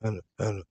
حلو حلو.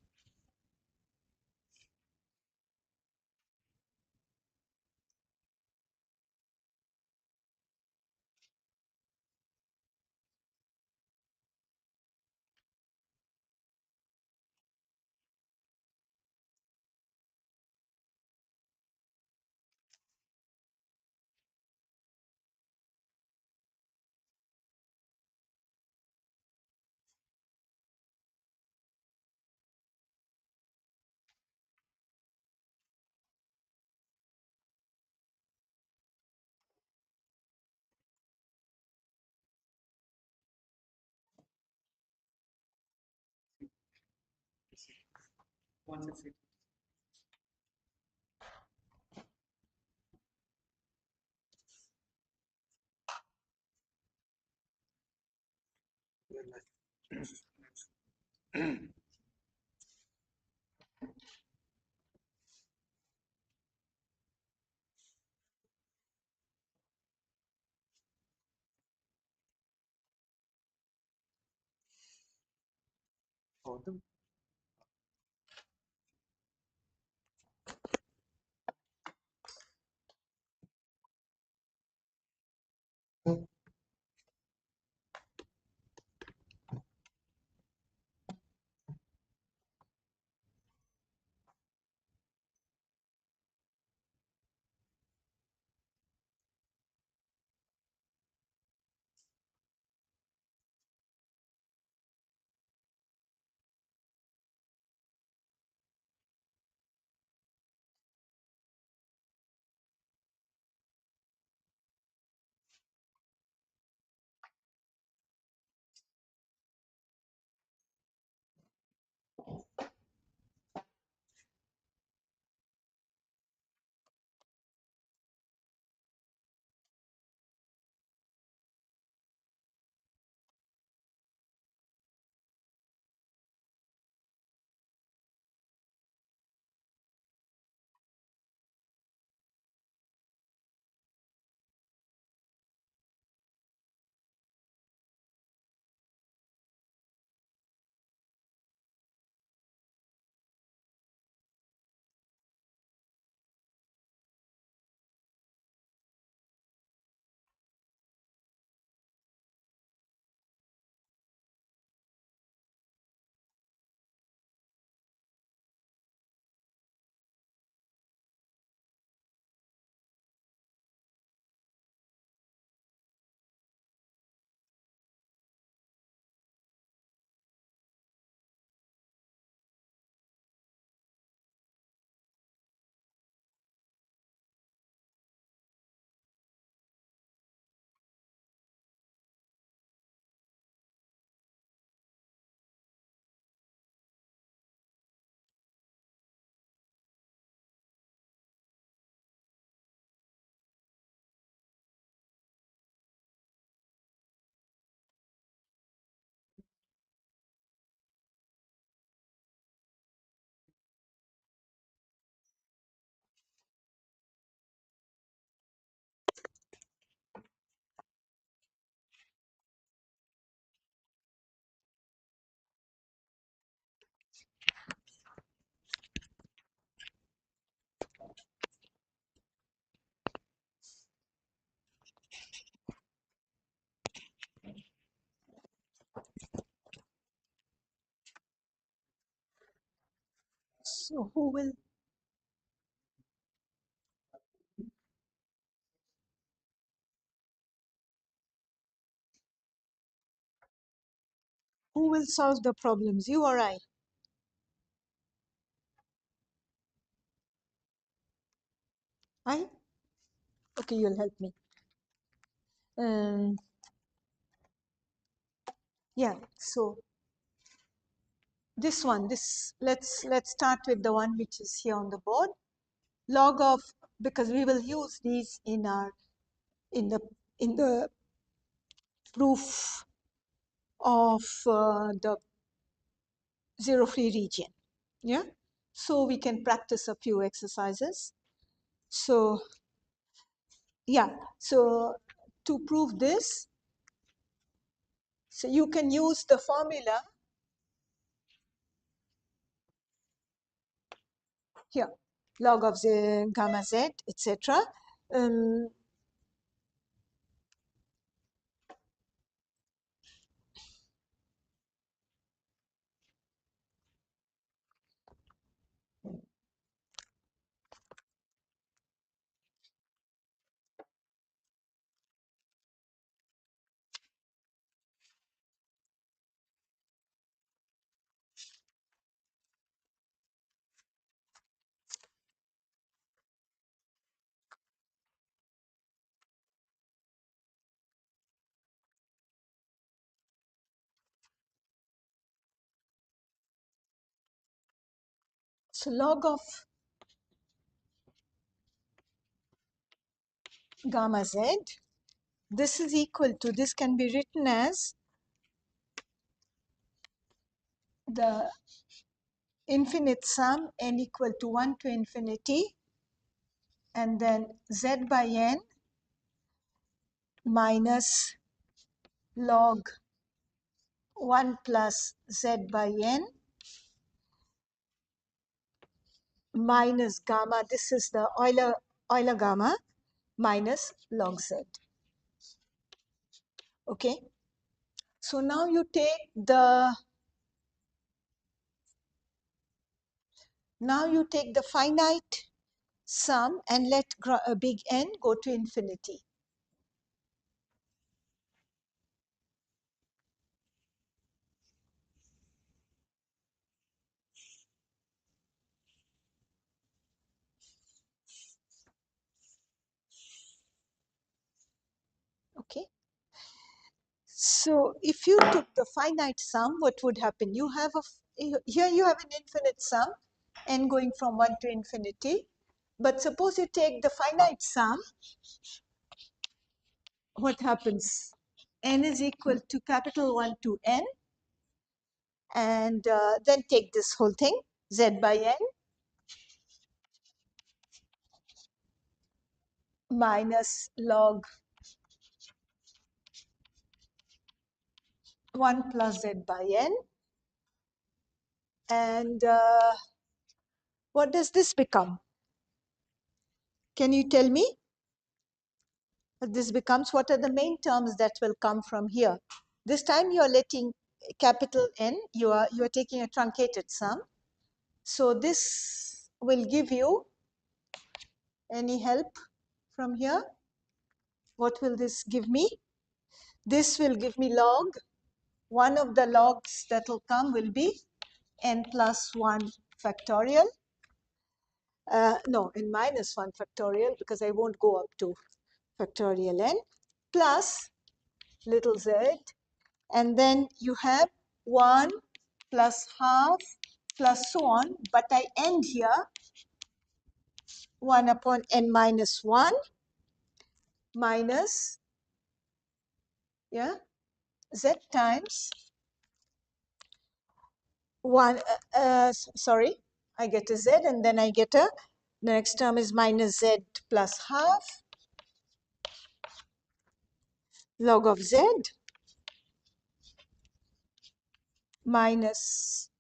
So who will solve the problems, you or I? I? Okay, you'll help me. Um, yeah, so this one, let's start with the one which is here on the board. Log of, because we will use these in our in the proof of the zero free region. Yeah, so we can practice a few exercises. So yeah, so to prove this, so you can use the formula here, log of z, gamma z, etc. So log of gamma z, this is equal to, this can be written as the infinite sum n equal to 1 to infinity, and then z by n minus log 1 plus z by n minus gamma, this is the Euler gamma, minus log z. Okay, so now you take the finite sum and let big N go to infinity. Okay, so if you took the finite sum, what would happen? You have here you have an infinite sum, n going from 1 to infinity. But suppose you take the finite sum, what happens? N is equal to capital 1 to n, and then take this whole thing, z by n minus log 1 plus z by n. And what does this become? Can you tell me what this becomes? What are the main terms that will come from here? This time you are letting capital N, you are taking a truncated sum. So this will give you, any help from here? What will this give me? This will give me log. One of the logs that will come will be n plus 1 factorial. No, n minus 1 factorial, because I won't go up to factorial n, plus little z, and then you have 1 plus half plus so on, but I end here 1 upon n minus 1 minus, yeah, z times 1, sorry, I get a z, and then I get the next term is minus z plus half log of z minus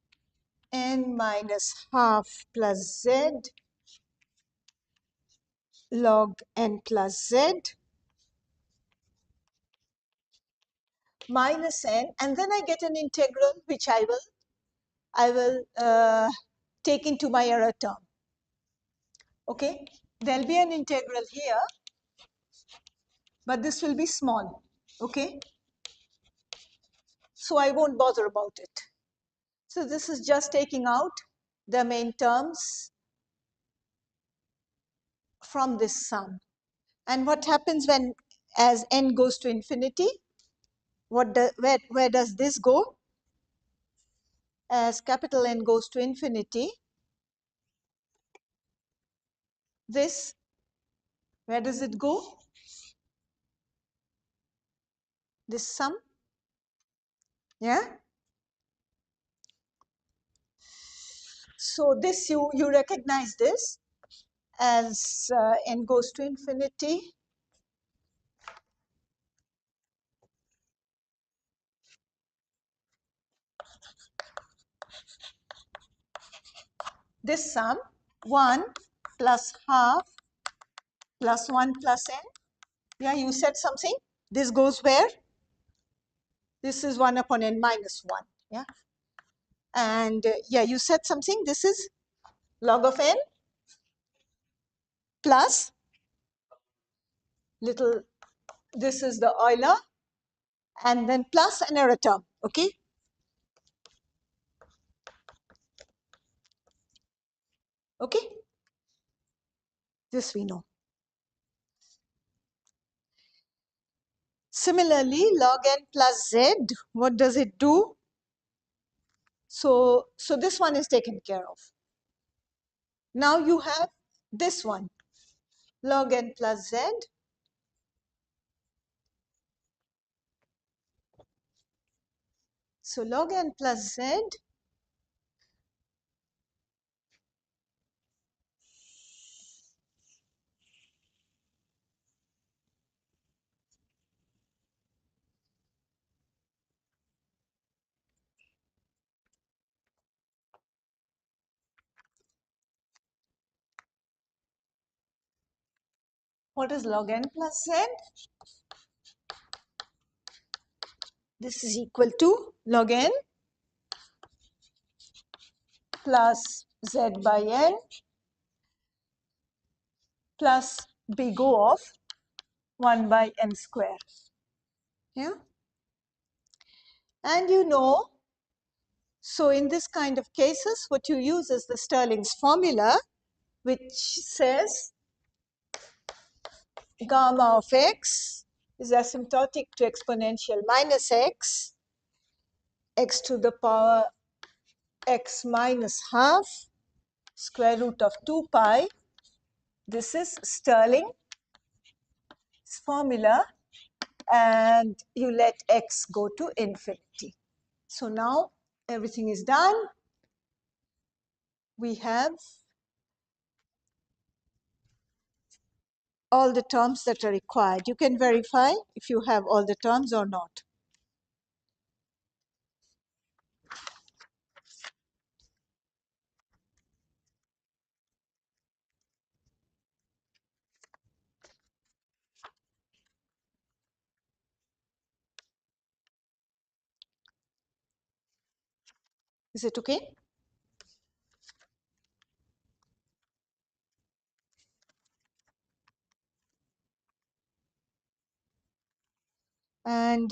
n minus half plus z log n plus z minus n, and then I get an integral which I will take into my error term. Okay, there'll be an integral here, but this will be small. Okay, so I won't bother about it. So this is just taking out the main terms from this sum. And what happens when, as n goes to infinity? Where does this go? As capital N goes to infinity, this, where does it go? This sum, yeah? So this, you recognize this as n goes to infinity. This sum, 1 plus half plus 1 plus n. Yeah, you said something. This goes where? This is 1 upon n minus 1. Yeah. And yeah, you said something. This is log of n plus little, this is the Euler, and then plus another term. Okay. Okay. This we know. Similarly, log n plus z, what does it do? So this one is taken care of. Now you have this one, log n plus z. So log n plus z what is log n plus z? This is equal to log n plus z by n plus big O of 1 by n square. Yeah. And you know, so in this kind of cases, what you use is the Stirling's formula, which says gamma of x is asymptotic to exponential minus x to the power x minus half square root of 2 pi. This is Stirling's formula, and you let x go to infinity. So now everything is done. We have all the terms that are required. You can verify if you have all the terms or not. Is it okay? And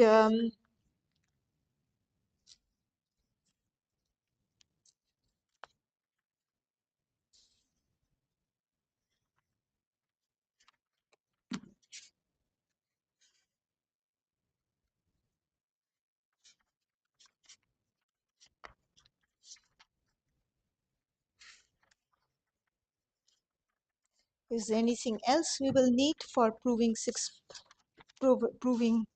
is there anything else we will need for proving proving?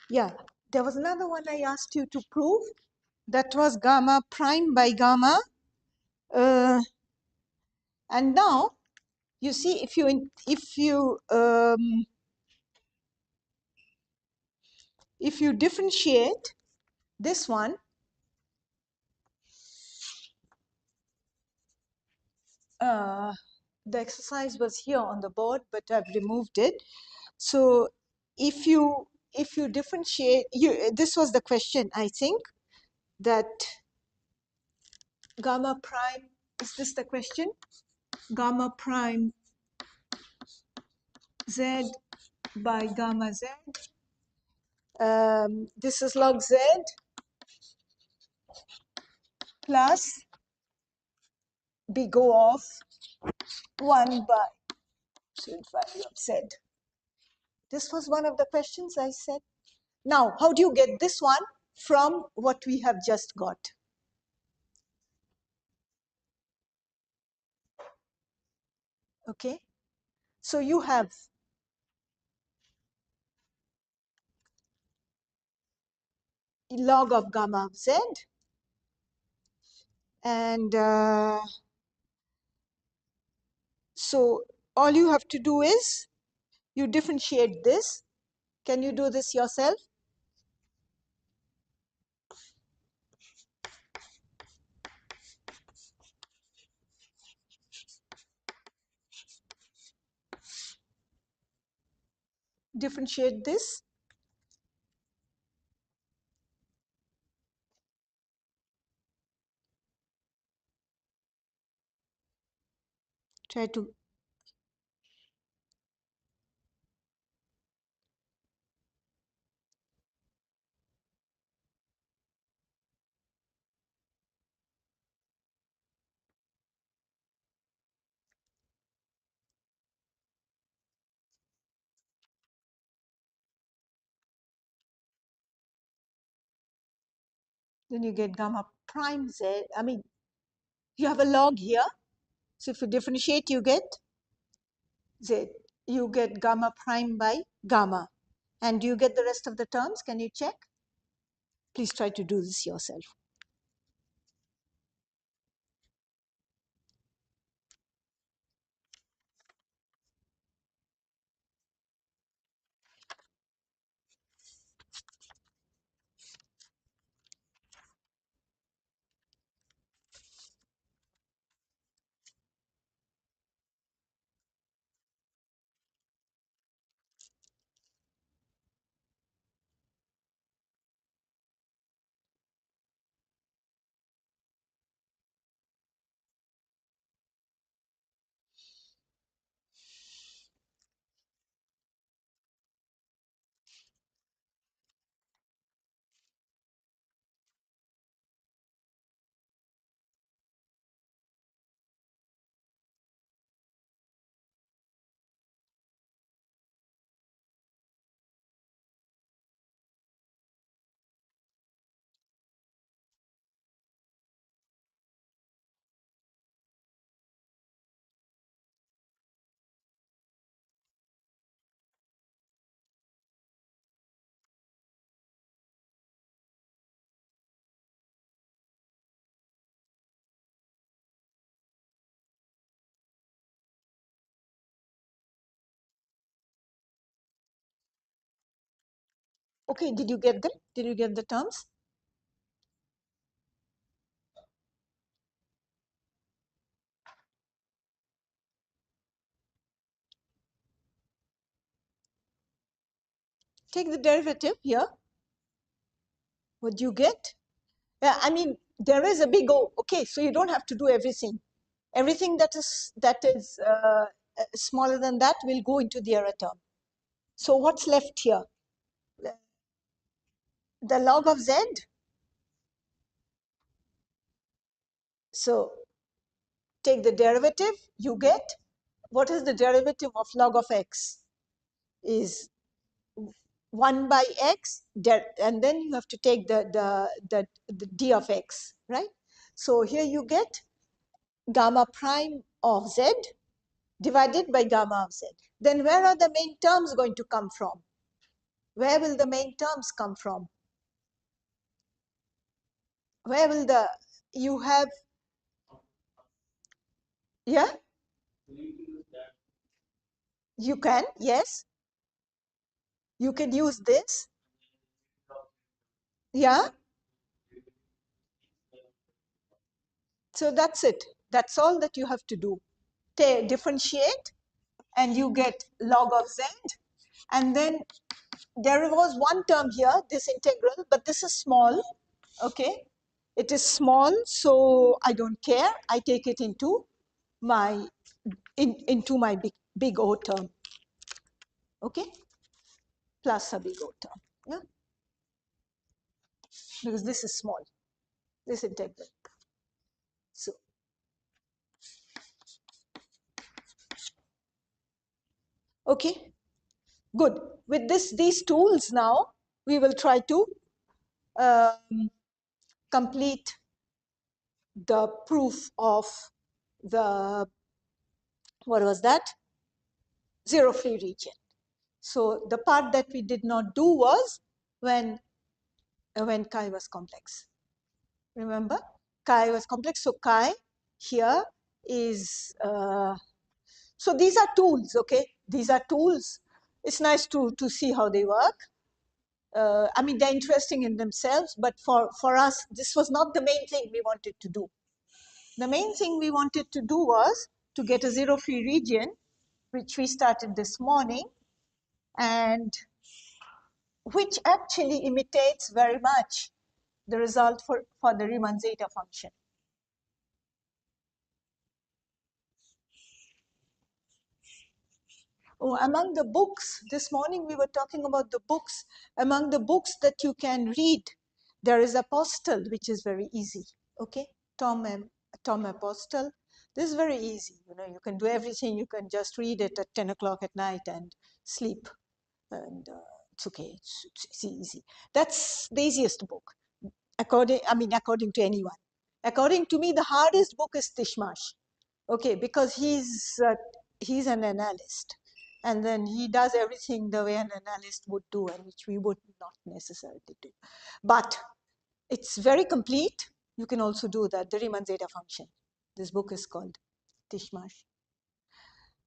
Yeah, there was another one I asked you to prove. That was gamma prime by gamma. And now you see, if you differentiate this one, the exercise was here on the board, but I've removed it. So if you differentiate, this was the question, I think, that gamma prime, is this the question? Gamma prime z by gamma z. This is log z plus big O of 1 by absolute value of z. This was one of the questions I said. Now, how do you get this one from what we have just got? Okay, so you have log of gamma of z, and so all you have to do is you differentiate this. Can you do this yourself? Differentiate this. Try to. Then you get gamma prime z. I mean, you have a log here. So if you differentiate, you get z. You get gamma prime by gamma. And do you get the rest of the terms? Can you check? Please try to do this yourself. Okay, did you get them? Did you get the terms? Take the derivative here. What do you get? I mean, there is a big O. Okay, so you don't have to do everything. Everything that is smaller than that will go into the error term. So what's left here? The log of z. So take the derivative, you get, what is the derivative of log of x? Is 1 by x, and then you have to take the d of x, right? So here you get gamma prime of z divided by gamma of z. Then where are the main terms going to come from? Where will the main terms come from? Where will you have, yeah? You can, yes. You can use this. Yeah. So that's it. That's all that you have to do. Differentiate and you get log of z. And then there was one term here, this integral, but this is small. Okay. It is small, so I don't care. I take it into my big O term. Okay. Plus a big O term. Yeah. Because this is small, this integral. So okay, good. With these tools now, we will try to complete the proof of the, what was that? Zero free region. So the part that we did not do was when chi was complex. Remember, chi was complex. So chi here is So these are tools, okay? These are tools. It's nice to see how they work. I mean, they're interesting in themselves, but for us, this was not the main thing we wanted to do. The main thing we wanted to do was to get a zero-free region, which we started this morning, and which actually imitates very much the result for the Riemann zeta function. Oh, among the books, this morning we were talking about the books. Among the books that you can read, there is Apostle, which is very easy. Okay, Tom Apostle. This is very easy. You know, you can do everything. You can just read it at 10 o'clock at night and sleep, and it's okay. It's easy. That's the easiest book, according to anyone. According to me, the hardest book is Tishmash. Okay, because he's an analyst, and then he does everything the way an analyst would do, and which we would not necessarily do. But it's very complete. You can also do that, the Riemann zeta function. This book is called Tishmash.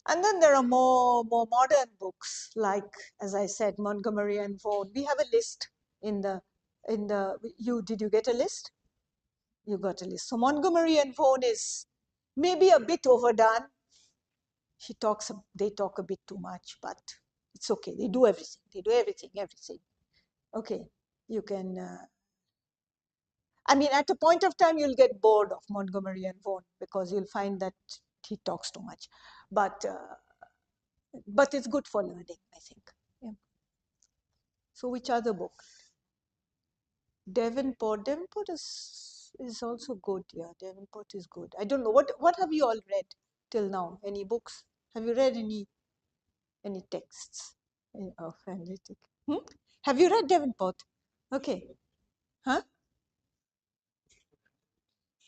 And then there are more modern books, like, as I said, Montgomery and Vaughan. We have a list did you get a list? You got a list. So Montgomery and Vaughan is maybe a bit overdone. They talk a bit too much, but it's okay. They do everything. They do everything. Okay, you can, I mean, at a point of time, you'll get bored of Montgomery and Vaughan because you'll find that he talks too much. But it's good for learning, I think. Yeah. So which other book? Davenport is also good. Yeah, Davenport is good. I don't know, what have you all read till now? Any books? Have you read any texts of analytic? Have you read Davenport? Okay. Huh?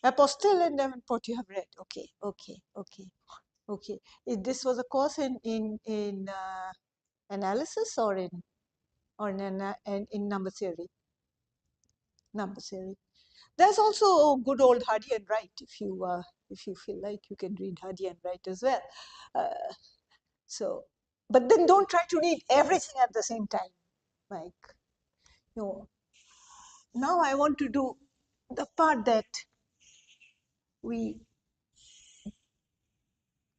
Apostle and Davenport you have read. Okay. This was a course in analysis or in number theory? Number theory. There's also good old Hardy and Wright. If you feel like, you can read Hardy and Wright as well. But then don't try to read everything at the same time. Like, now I want to do the part that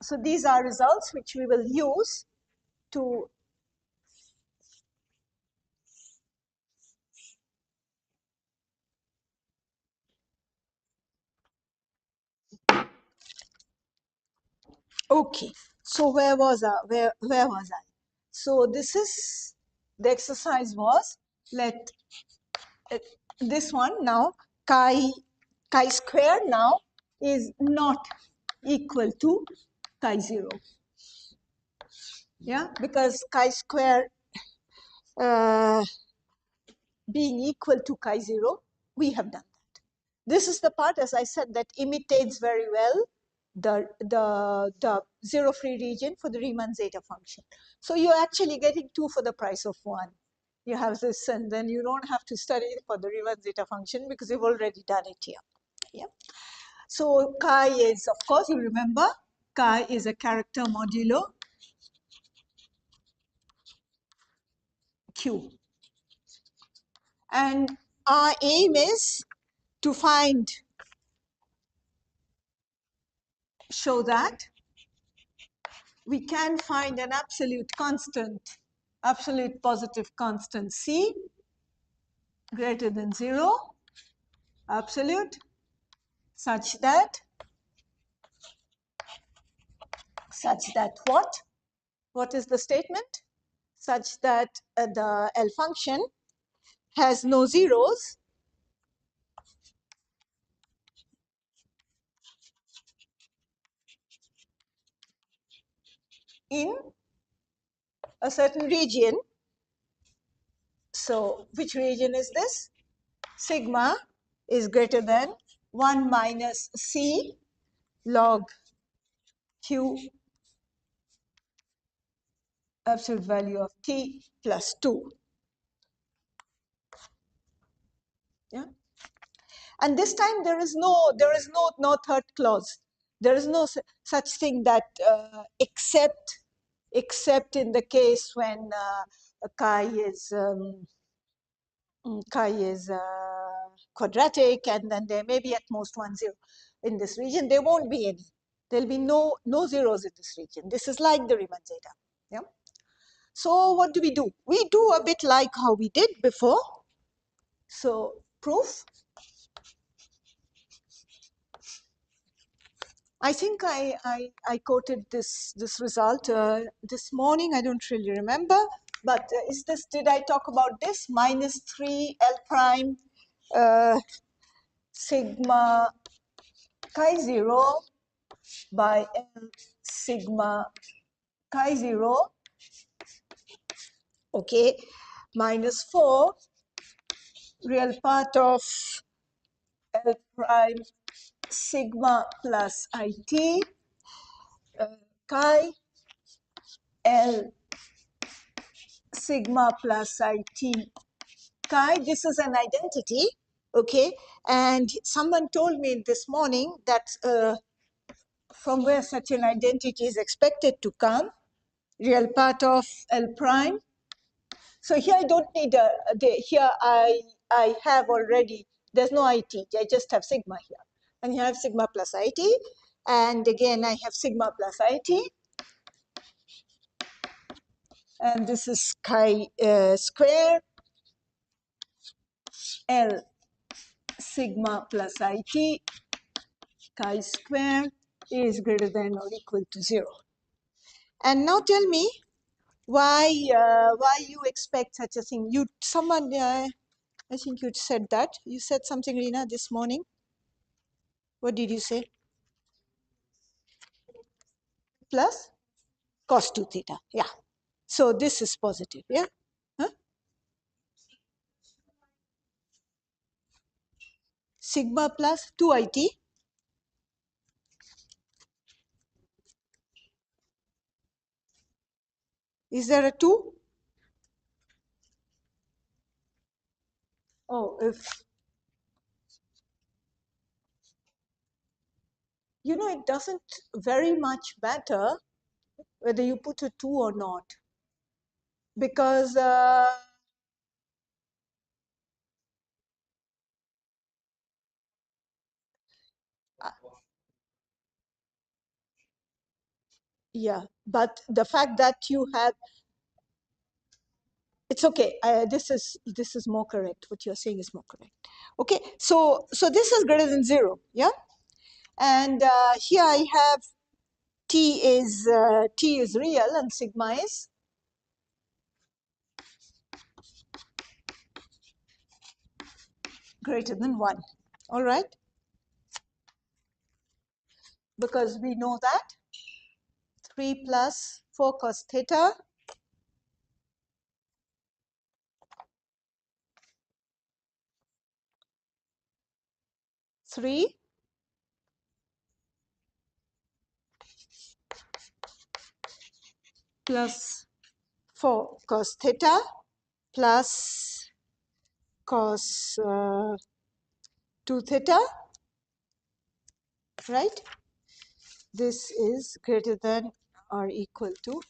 so these are results which we will use to okay. So where was I? So this is the exercise was this one now chi square now is not equal to chi 0. Yeah, because chi square being equal to chi 0, we have done that. This is the part, as I said, that imitates very well the zero-free region for the Riemann zeta function. So you're actually getting 2 for the price of 1. You have this, and then you don't have to study for the Riemann zeta function because you've already done it here. Yeah. So chi is, of course, you remember, chi is a character modulo Q. And our aim is to show that we can find an absolute positive constant C greater than 0, absolute, such that what? What is the statement? Such that the L function has no zeros in a certain region. So which region is this? Sigma is greater than 1 minus C log Q absolute value of T plus 2. Yeah. And this time there is no third clause. There is no such thing that except in the case when chi is quadratic, and then there may be at most 1 0 in this region. There won't be any. There'll be no zeros in this region. This is like the Riemann zeta. Yeah. So what do? We do a bit like how we did before. So proof. I think I quoted this result this morning. I don't really remember, but did I talk about this? Minus 3 L prime sigma chi 0 by L sigma chi 0, okay, minus 4 real part of L prime sigma plus IT chi L sigma plus IT chi. This is an identity, okay? And someone told me this morning that from where such an identity is expected to come, real part of L prime. So here I don't need here I have already, there's no IT, I just have sigma here. And here I have sigma plus IT, and again I have sigma plus IT. And this is chi square L sigma plus IT chi square is greater than or equal to 0. And now tell me why you expect such a thing. Someone I think you said that. You said something, Rina, this morning. What did you say? Plus cos 2 theta. Yeah. So this is positive. Yeah. Huh? Sigma plus 2it. Is there a 2? Oh, if it doesn't very much matter whether you put a 2 or not, because yeah, but the fact that you have, it's okay. This is more correct. What you're saying is more correct. Okay, so this is greater than 0. Yeah, and here I have t is real and sigma is greater than 1. All right, because we know that 3 plus 4 cos theta three plus 4 cos theta plus cos 2 theta, right? This is greater than or equal to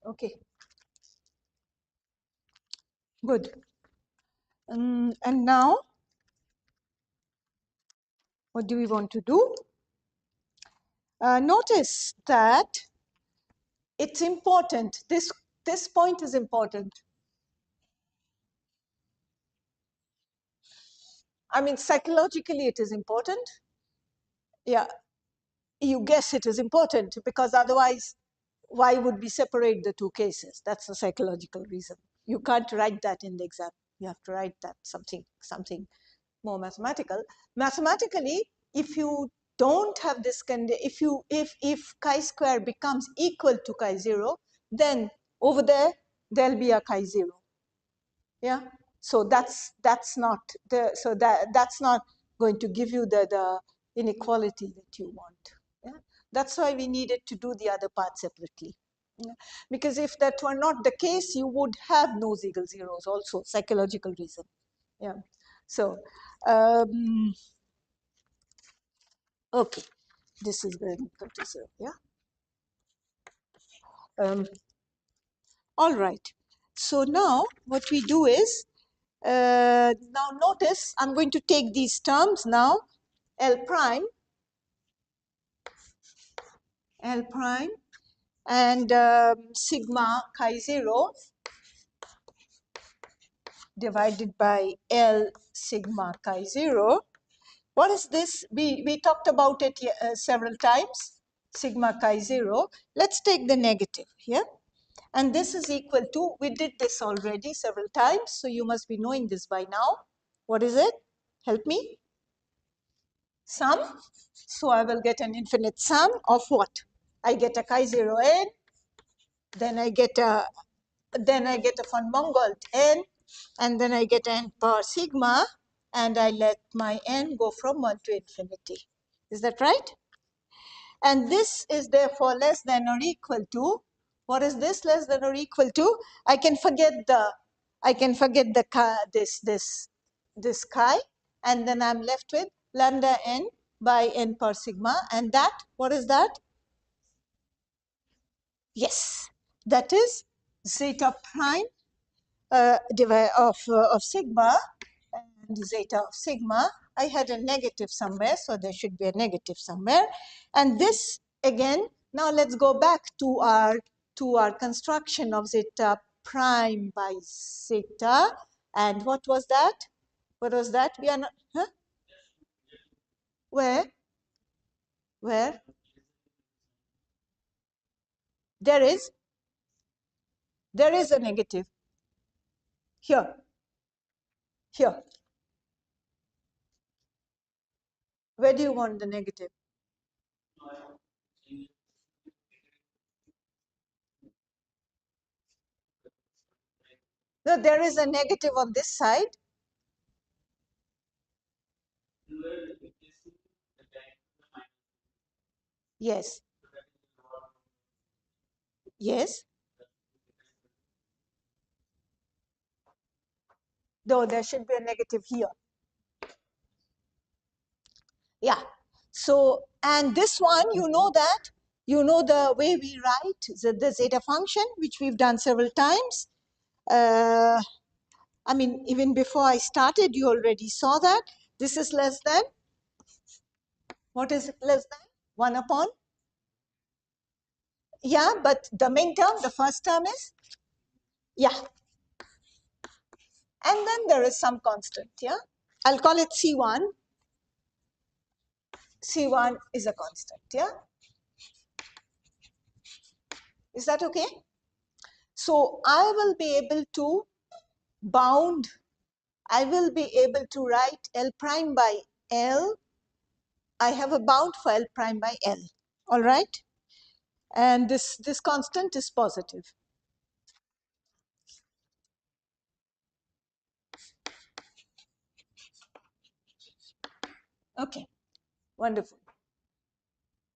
okay. Good. And now, what do we want to do? Notice that it's important. This point is important. I mean, psychologically, it is important. Yeah, you guess it is important, because otherwise, why would we separate the two cases? That's the psychological reason. You can't write that in the exam. You have to write that something more mathematical. Mathematically, if you don't have this if chi square becomes equal to chi 0, then over there'll be a chi 0. Yeah. So that's not that's not going to give you the inequality that you want. Yeah. That's why we needed to do the other part separately. Yeah. Because if that were not the case, you would have no Ziegel zeros also, psychological reason. Yeah. So, um, okay, this is going to equal to 0. Yeah. All right. So now what we do is, now notice I'm going to take these terms now, L prime, and sigma chi 0 divided by L sigma chi 0. What is this? We talked about it several times, sigma chi 0. Let's take the negative here. And this is equal to, we did this already several times, so you must be knowing this by now. What is it? Help me. Sum. So I will get an infinite sum of what? I get a chi 0 n, then I get a von Mongold n, and then I get n power sigma, and I let my n go from 1 to infinity. Is that right? And this is therefore less than or equal to, what is this less than or equal to? I can forget the chi, this chi, and then I'm left with lambda n by n per sigma, and that, what is that? Yes, that is zeta prime of sigma, and zeta of sigma. I had a negative somewhere, so there should be a negative somewhere. And this again, now let's go back to our construction of zeta prime by zeta. And what was that? What was that? We are not, huh? Where? Where? There is a negative. Here. Here. Where do you want the negative? No, there is a negative on this side. Yes. Yes. Though there should be a negative here. Yeah. So, and this one, you know that, you know the way we write the zeta function, which we've done several times. I mean, even before I started, you already saw that. This is less than, what is it less than? 1 upon? Yeah, but the main term, the first term is? Yeah. And then there is some constant, yeah? I'll call it C1. C1 is a constant, yeah? Is that okay? So I will be able to bound, I will be able to write L prime by L. I have a bound for L prime by L, all right? And this constant is positive. Okay, wonderful.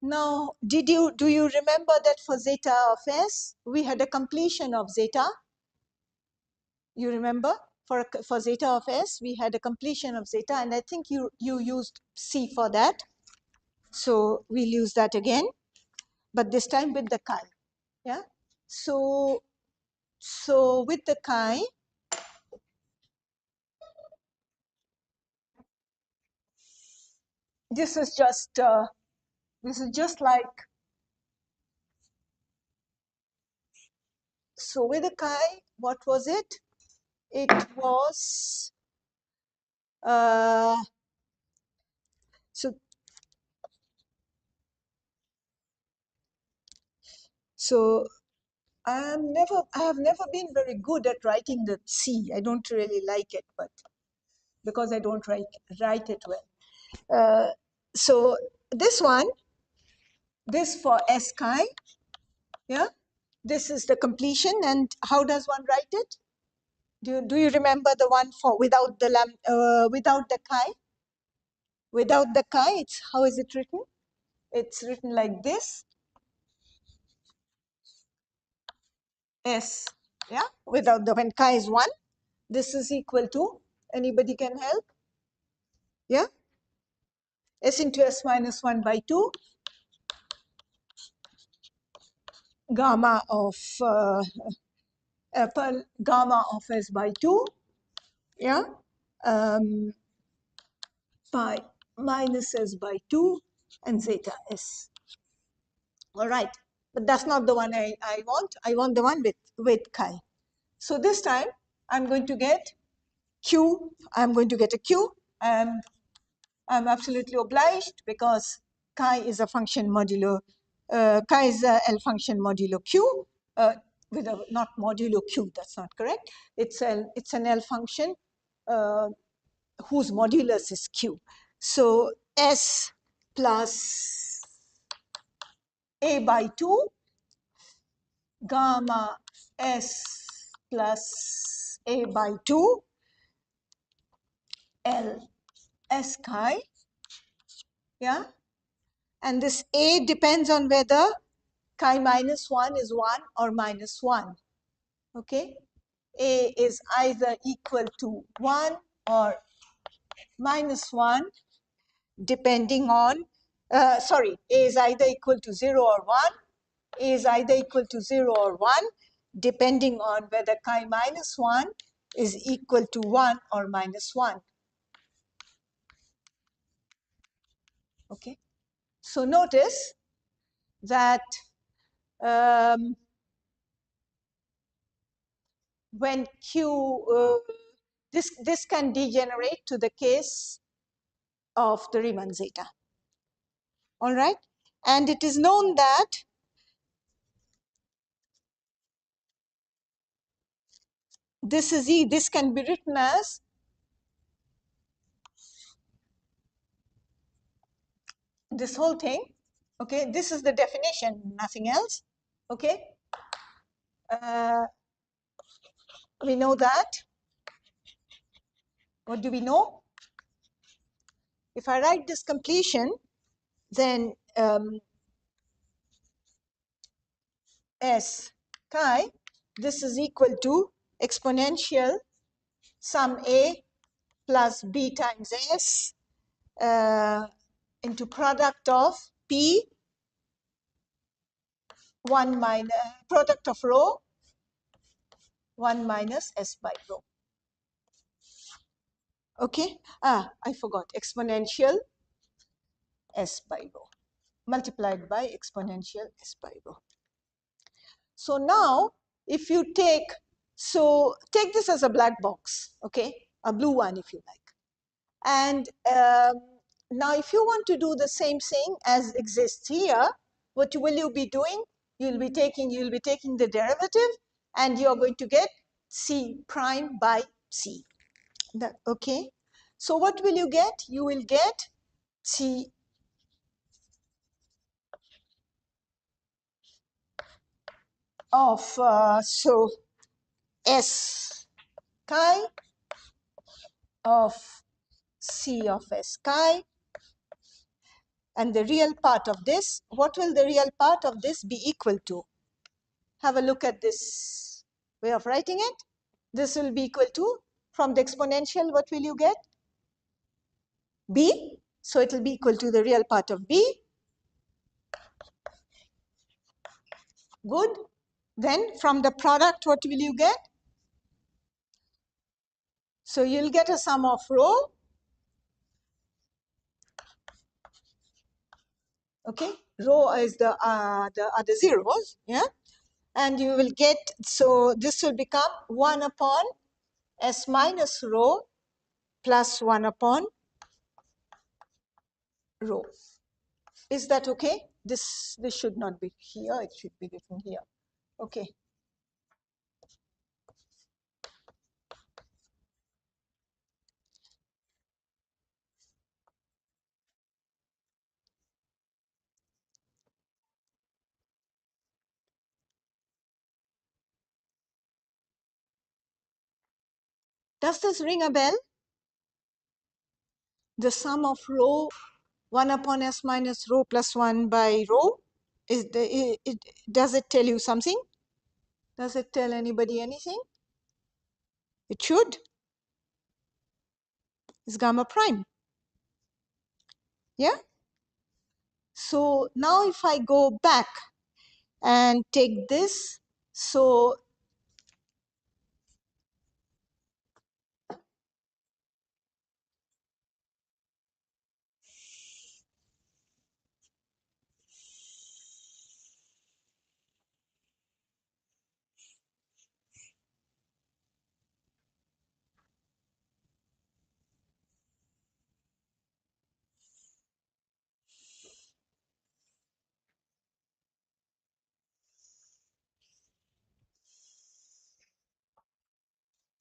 Now, do you remember that for zeta of S, we had a completion of zeta? You remember? For zeta of S, we had a completion of zeta, and I think you used C for that. So we'll use that again, but this time with the chi. Yeah. So with the chi, this is just like, so with the chi, what was it? It was so I have never been very good at writing the C. I don't really like it, but because I don't write it well. So this one, this for S chi, yeah, this is the completion. And how does one write it? Do you remember the one for without the chi? Without the chi, it's, how is it written? It's written like this. S, yeah, without the, when chi is 1, this is equal to Anybody can help? Yeah? S into S minus 1 by 2, gamma of gamma of S by 2, yeah? Pi minus S by 2 and zeta S. All right, but that's not the one I want. I want the one with chi. So this time I'm going to get Q. I'm going to get a Q, and I'm absolutely obliged because chi is a function modulo, chi is a L function modulo Q, with a not modulo Q, that's not correct. It's an L function whose modulus is Q. So S plus A by 2 gamma S plus A by 2 L S chi, yeah? And this A depends on whether chi minus 1 is 1 or minus 1, okay? A is either equal to 1 or minus 1 depending on, A is either equal to 0 or 1, A is either equal to 0 or 1 depending on whether chi minus 1 is equal to 1 or minus 1. Okay, so notice that when Q, this can degenerate to the case of the Riemann zeta. All right, and it is known that this is E. This can be written as this whole thing. Okay, this is the definition, nothing else. Okay, we know that. What do we know? If I write this completion, then S chi, this is equal to exponential sum A plus B times S into product of P 1 minus product of rho 1 minus S by rho. Okay, I forgot, exponential S by rho multiplied by exponential S by rho. So now if you take this as a black box, okay, a blue one if you like. And now if you want to do the same thing as exists here, what will you be doing? You'll be taking the derivative and you're going to get C prime by C. Okay, so what will you get? You will get C of so S chi of C of S chi, and the real part of this, what will the real part of this be equal to? Have a look at this way of writing it. This will be equal to, from the exponential, what will you get? B. So it will be equal to the real part of B. Good. Then from the product, what will you get? So you'll get a sum of rho. Okay, rho is the other zeros, yeah, and you will get, so this will become 1 upon S minus rho plus 1 upon rho. Is that okay? This should not be here, it should be written here. Okay. Does this ring a bell? The sum of rho 1 upon S minus rho plus 1 by rho, does it tell you something? Does it tell anybody anything? It should. is gamma prime. Yeah. So now if I go back and take this, so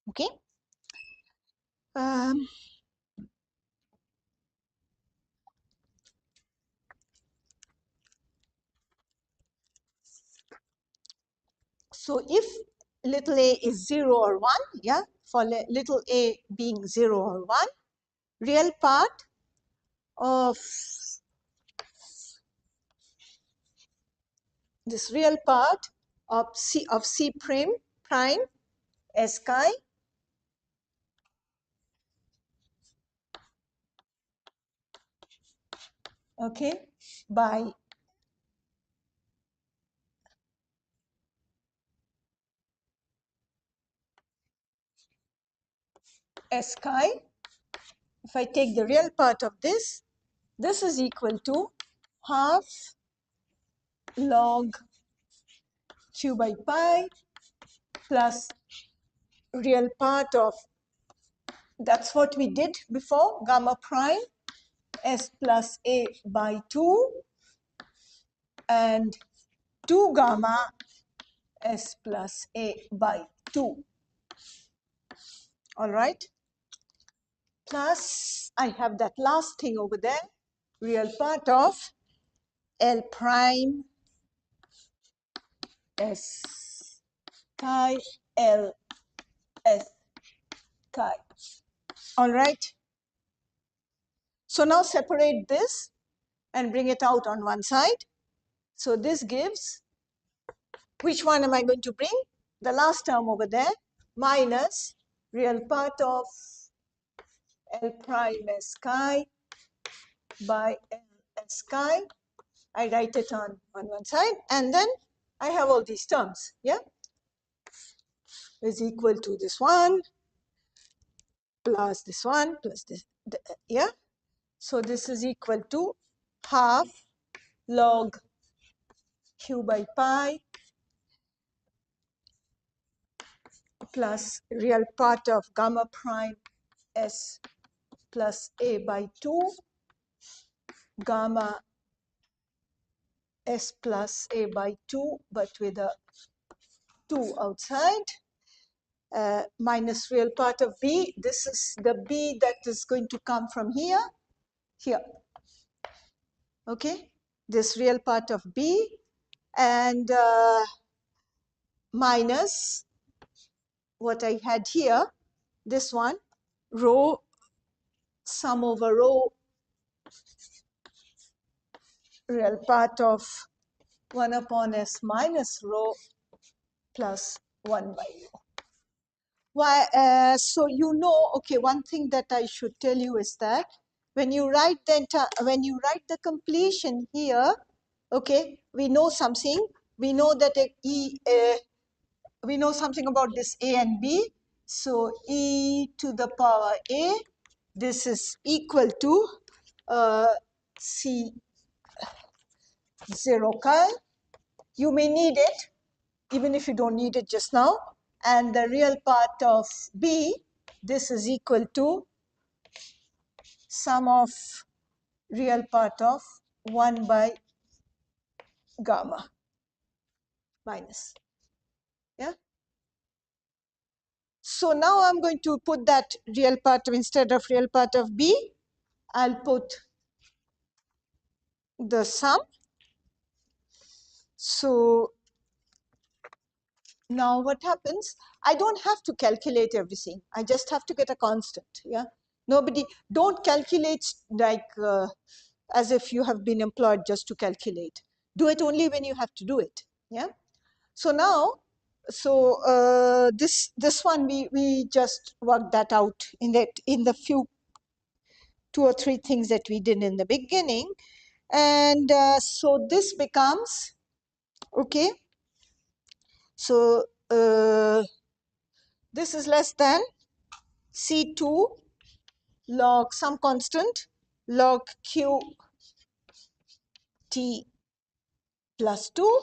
okay. Um, so if little a is 0 or 1, yeah, for little a being 0 or 1, real part of this real part of C prime S chi, okay, by S chi. If I take the real part of this is equal to half log q by pi plus real part of, that's what we did before, gamma prime S plus A by 2 and 2 gamma S plus A by 2. All right. Plus, I have that last thing over there, real part of L prime S chi L S chi. All right. So now separate this and bring it out on one side. So this gives, which one am I going to bring? The last term over there, minus real part of L prime S chi by L S chi. I write it on one side, and then I have all these terms, yeah, is equal to this one plus this one plus this, yeah. So this is equal to half log q by pi plus real part of gamma prime S plus A by 2 gamma S plus A by 2, but with a 2 outside, minus real part of B. This is the B that is going to come from here. Okay, this real part of B, and minus what I had here, this one, rho sum over rho real part of 1 upon S minus rho plus 1 by rho. Why? So you know, okay, one thing that I should tell you is that when you write the completion here, okay, we know something. We know that we know something about this A and B. So e to the power A, this is equal to C 0 chi. You may need it, even if you don't need it just now. And the real part of B, this is equal to sum of real part of 1 by gamma minus. Yeah. So now I'm going to put that real part of, instead of real part of B, I'll put the sum. So now what happens? I don't have to calculate everything. I just have to get a constant. Yeah. Nobody, don't calculate like as if you have been employed just to calculate. Do it only when you have to do it. Yeah. So now, so this one we just worked that out in the few two or three things that we did in the beginning. And so this becomes, okay, so this is less than C2 log some constant log Q T plus 2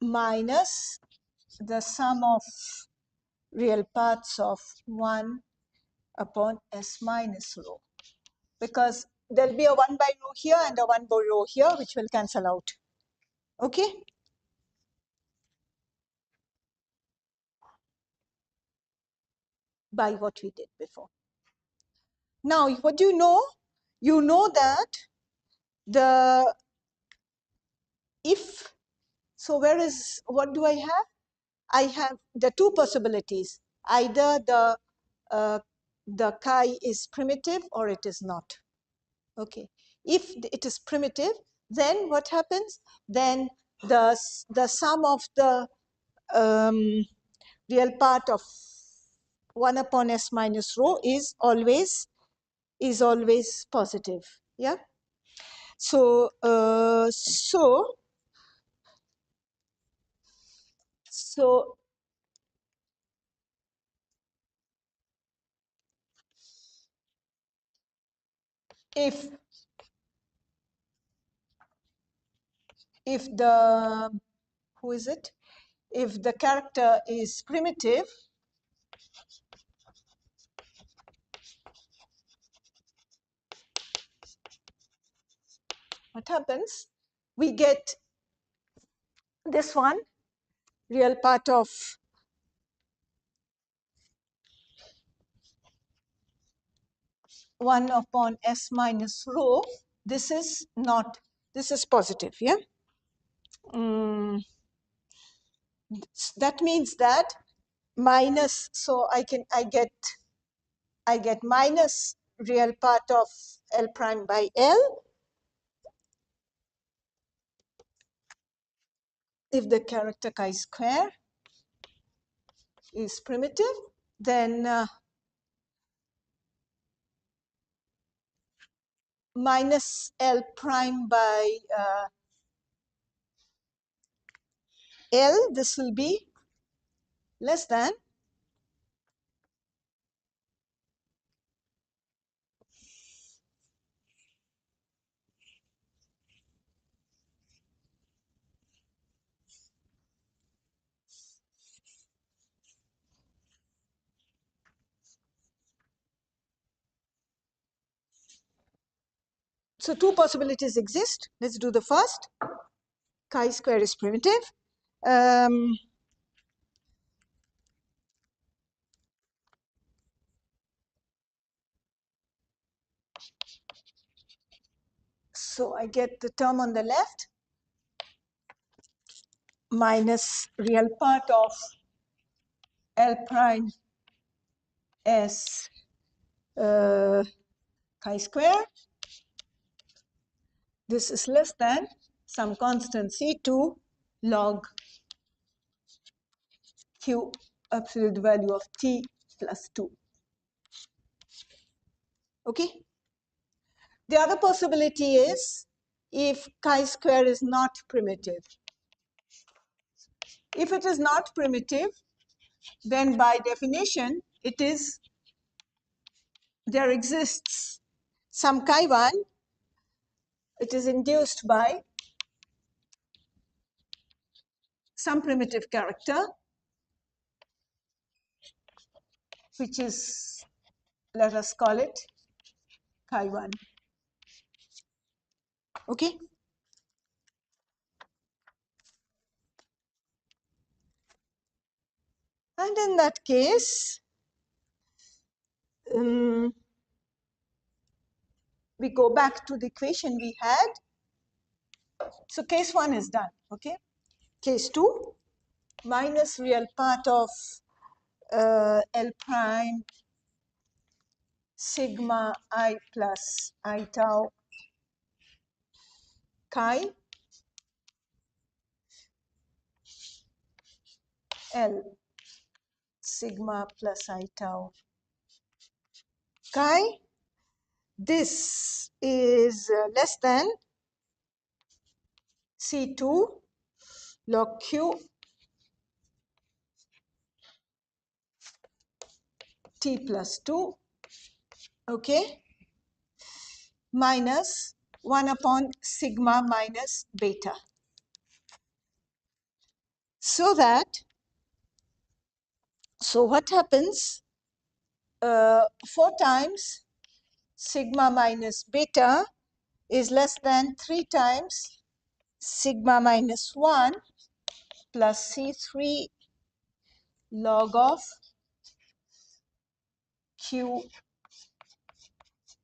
minus the sum of real parts of 1 upon S minus rho, because there'll be a 1 by rho here and a 1 by rho here, which will cancel out. Okay? By what we did before. Now, what do you know? You know that the if, so what do I have? I have the two possibilities. Either the chi is primitive or it is not. Okay. If it is primitive, then what happens? Then the sum of the real part of 1 upon S minus rho is always positive. Yeah. So if the, who is it? If the character is primitive, what happens? We get this one, real part of 1 upon S minus rho. This is not, this is positive, yeah? That means that minus, so I get minus real part of L prime by L if the character chi square is primitive, then minus L prime by L, this will be less than so two possibilities exist. Let's do the first. Chi square is primitive. So I get the term on the left minus real part of L prime S chi square. This is less than some constant C2 log Q absolute value of T plus 2. Okay? The other possibility is if chi square is not primitive. If it is not primitive, then by definition, there exists some chi1. It is induced by some primitive character, which is, let us call it chi1. Okay? And in that case, we go back to the equation we had. So case 1 is done. Okay? Case 2, minus real part of L prime sigma I plus I tau chi L sigma plus I tau chi. This is less than C2 log Q T plus 2, okay, minus 1 upon sigma minus beta. So what happens, 4 times sigma minus beta is less than 3 times sigma minus 1 plus C3 log of Q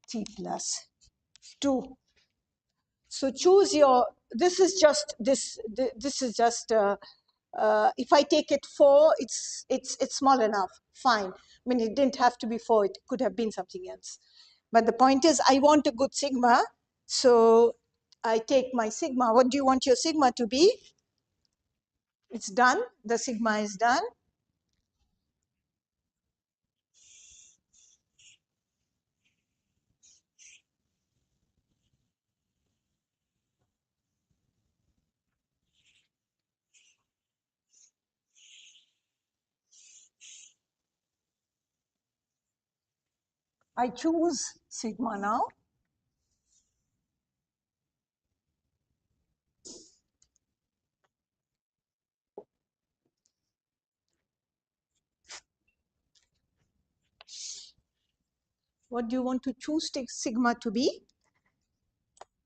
T plus 2. So choose your, this is just, this is just, if I take it 4, it's small enough, fine. I mean, it didn't have to be 4, it could have been something else. But the point is, I want a good sigma, so I take my sigma. What do you want your sigma to be? It's done, the sigma is done. I choose sigma now. What do you want to choose sigma to be?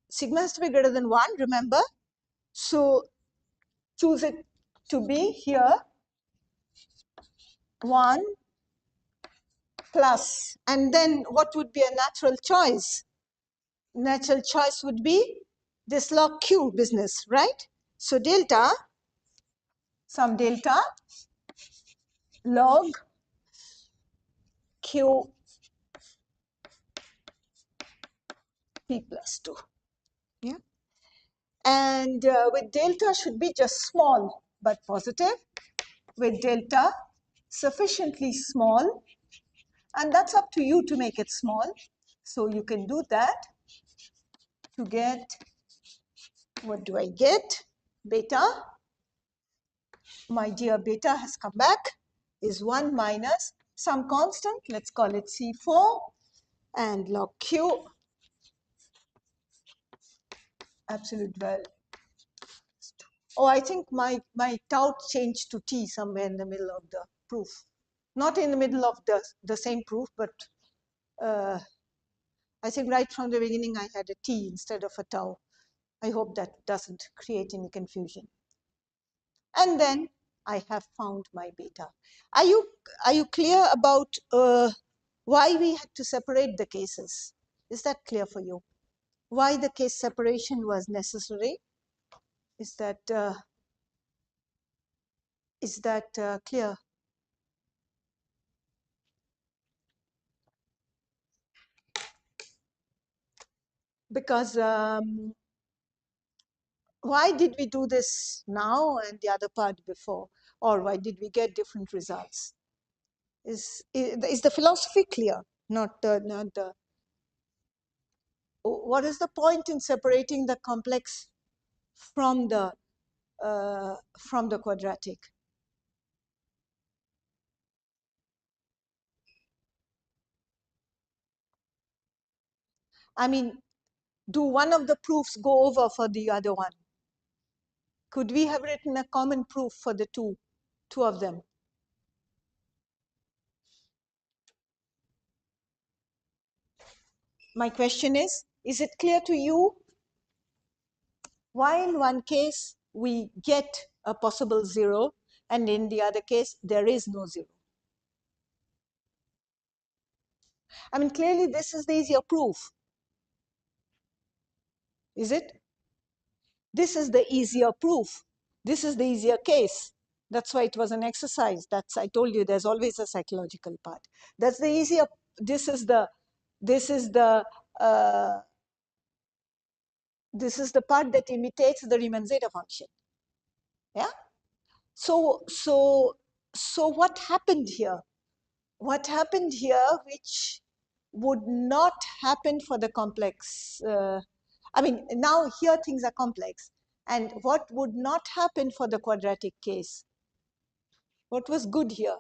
Sigma has to be greater than 1, remember? So choose it to be here 1 plus. And then what would be a natural choice? Natural choice would be this log Q business, right? So delta, some delta log Q P plus 2. Yeah. And with delta should be just small but positive. With delta sufficiently small, and that's up to you to make it small. So you can do that to get, what do I get? Beta, my dear beta has come back, is 1 minus some constant, let's call it C4, and log Q absolute value. Oh, I think my tau changed to T somewhere in the middle of the proof. Not in the middle of the same proof, but I think right from the beginning I had a T instead of a tau. I hope that doesn't create any confusion. And then I have found my beta. Are you clear about why we had to separate the cases? Is that clear for you? Why the case separation was necessary? Is that clear? Because why did we do this now and the other part before? Or why did we get different results? Is the philosophy clear? Not the. What is the point in separating the complex from the quadratic? I mean, do one of the proofs go over for the other one? Could we have written a common proof for the two of them? My question is it clear to you why in one case we get a possible 0 and in the other case there is no 0? I mean, clearly this is the easier proof. Is it? This is the easier proof. This is the easier case. That's why it was an exercise. I told you there's always a psychological part. That's the easier, this is the part that imitates the Riemann zeta function. Yeah? So what happened here? What happened here, which would not happen for the complex. I mean, now here things are complex. And what would not happen for the quadratic case? What was good here?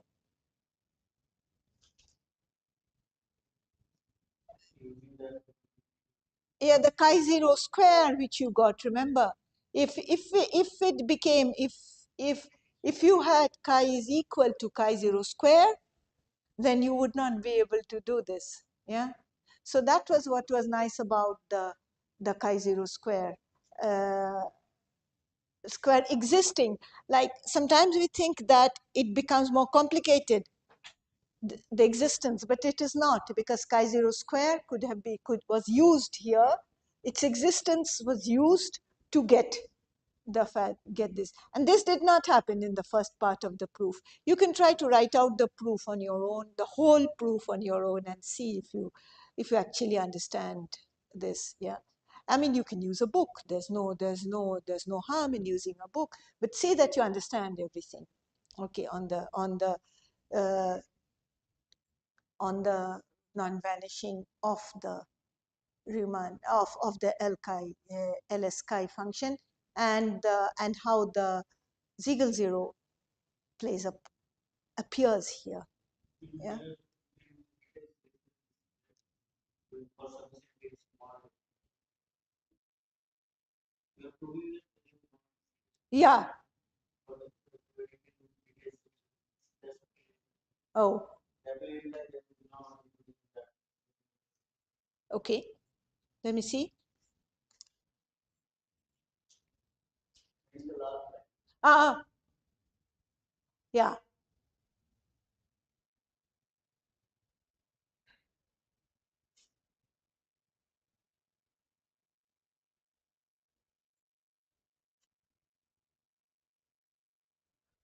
Yeah, the chi0 square which you got, remember? If it became, if you had chi is equal to chi0 square, then you would not be able to do this. Yeah. So that was what was nice about the chi0 square. Square existing. Like sometimes we think that it becomes more complicated, the existence, but it is not, because chi0 square was used here. Its existence was used to get this, and this did not happen in the first part of the proof. You can try to write out the proof on your own, the whole proof on your own, and see if you actually understand this. Yeah, I mean, you can use a book. There's no harm in using a book, but say that you understand everything. Okay, on uh, the non-vanishing of the Riemann of the LS chi function, and how the Ziegel zero appears here. Yeah. Yeah. Oh. Okay. Let me see. Ah. Yeah.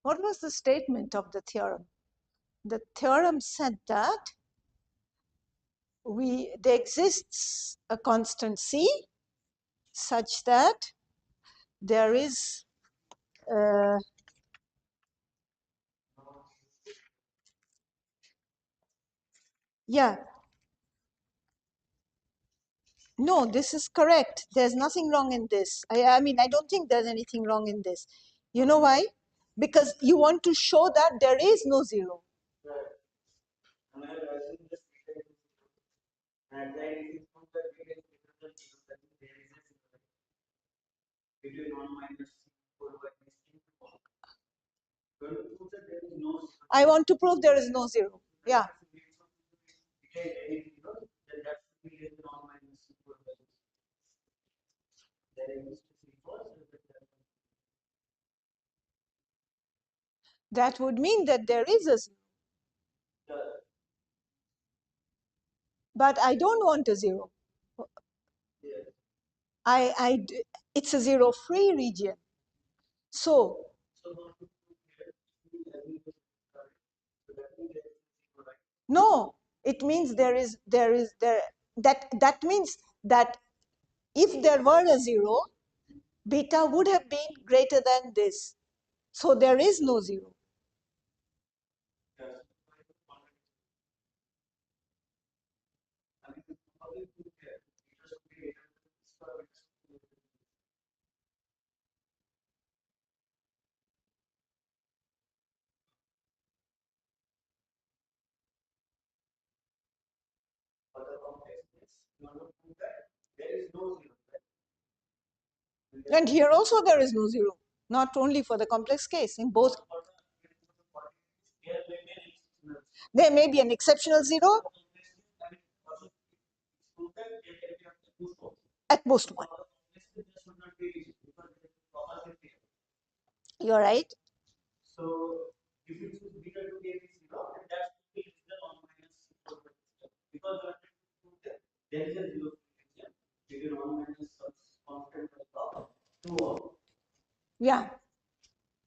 What was the statement of the theorem? The theorem said that there exists a constant C such that there is yeah. No, this is correct. There's nothing wrong in this. I mean, I don't think there's anything wrong in this. You know why? Because you want to show that there is no zero. I want to prove there is no zero. Yeah. That would mean that there is a zero. But I don't want a zero. It's a zero-free region. So, no, it means that means that if there were a zero, beta would have been greater than this. So there is no zero. And here also there is no zero, not only for the complex case, in both. There may be an exceptional zero, at most one. You're right. Yeah.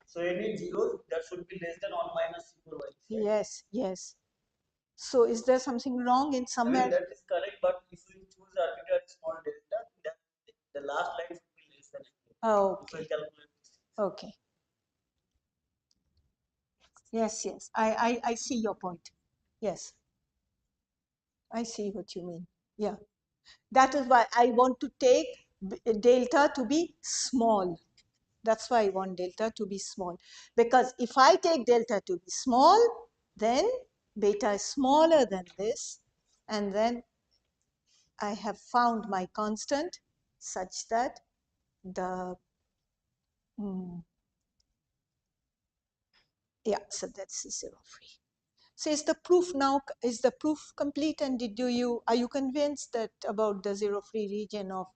So any zero that should be less than or minus 4y. Yes, yes. So is there something wrong in somewhere? I mean, that is correct, but if you choose arbitrary small delta, then the last line should be less than. Oh, okay. Okay. Yes, yes. I see your point. Yes. I see what you mean. Yeah. That is why I want to take delta to be small. That's why I want delta to be small. Because if I take delta to be small, then beta is smaller than this. And then I have found my constant such that the, yeah, so that's 0 free. So is the proof complete, and are you convinced that about the 0 free region of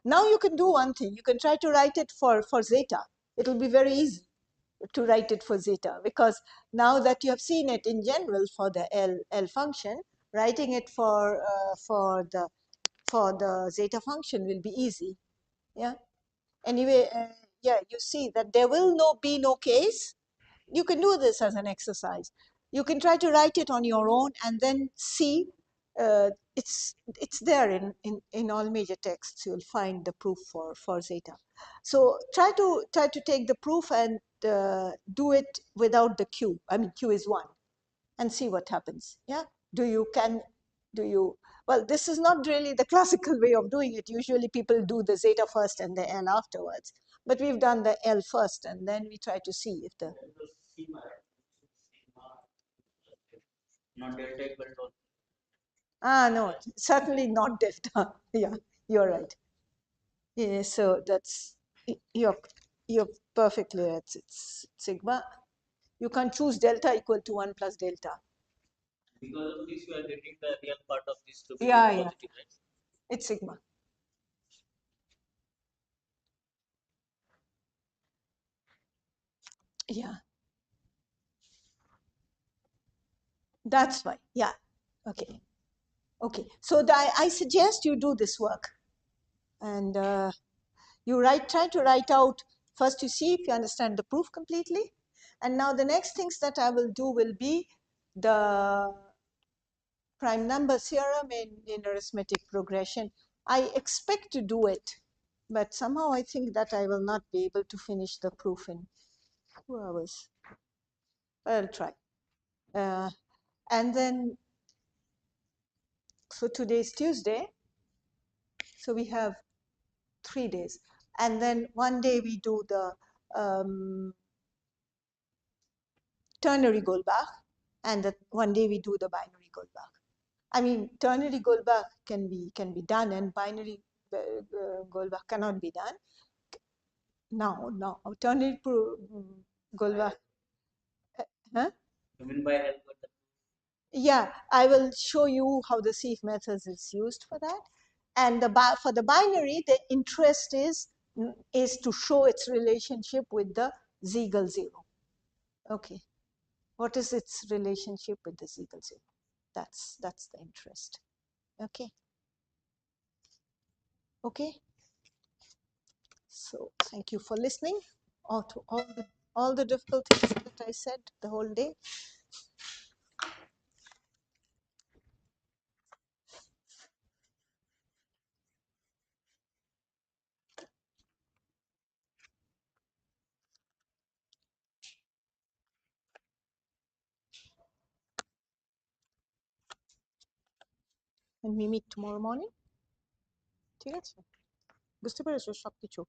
now you can do one thing, you can try to write it for zeta. It will be very easy to write it for zeta, because now that you have seen it in general for the L function, writing it for the zeta function will be easy. Yeah. Anyway, yeah, you see that there will be no case. You can do this as an exercise. You can try to write it on your own and then see. It's there in all major texts. You'll find the proof for zeta. So try to take the proof and do it without the q. I mean, q is 1, and see what happens. Yeah. Do you well, this is not really the classical way of doing it. Usually people do the zeta first and the L afterwards. But we've done the L first, and then we try to see if the not delta equal to. no, certainly not delta. Yeah, you're right. Yeah, so that's you're perfectly right. It's sigma. You can't choose delta equal to 1 plus delta. Because of this, you are getting the real part of this to be Yeah, positive, right? It's sigma. Yeah, that's why. Yeah. Okay. Okay. So I suggest you do this work, and you try to write out first. You see if you understand the proof completely, and now the next things that I will do will be the prime number theorem in arithmetic progression. I expect to do it, but somehow I think that I will not be able to finish the proof in 2 hours. I'll try. And then, so today is Tuesday, so we have 3 days. And then one day we do the ternary Goldbach, and one day we do the binary Goldbach. I mean, ternary Goldbach can be done, and binary Goldbach cannot be done. No, ternary Goldbach. Huh? You mean by help with the. Yeah, I will show you how the sieve method is used for that. And for the binary, the interest is to show its relationship with the Siegel zero. Okay, what is its relationship with the Siegel zero? That's the interest. Okay. Okay. So thank you for listening to all the difficult things that I said the whole day. And we meet tomorrow morning. ঠিক আছে? বুঝতে পেরেছো সবকিছু?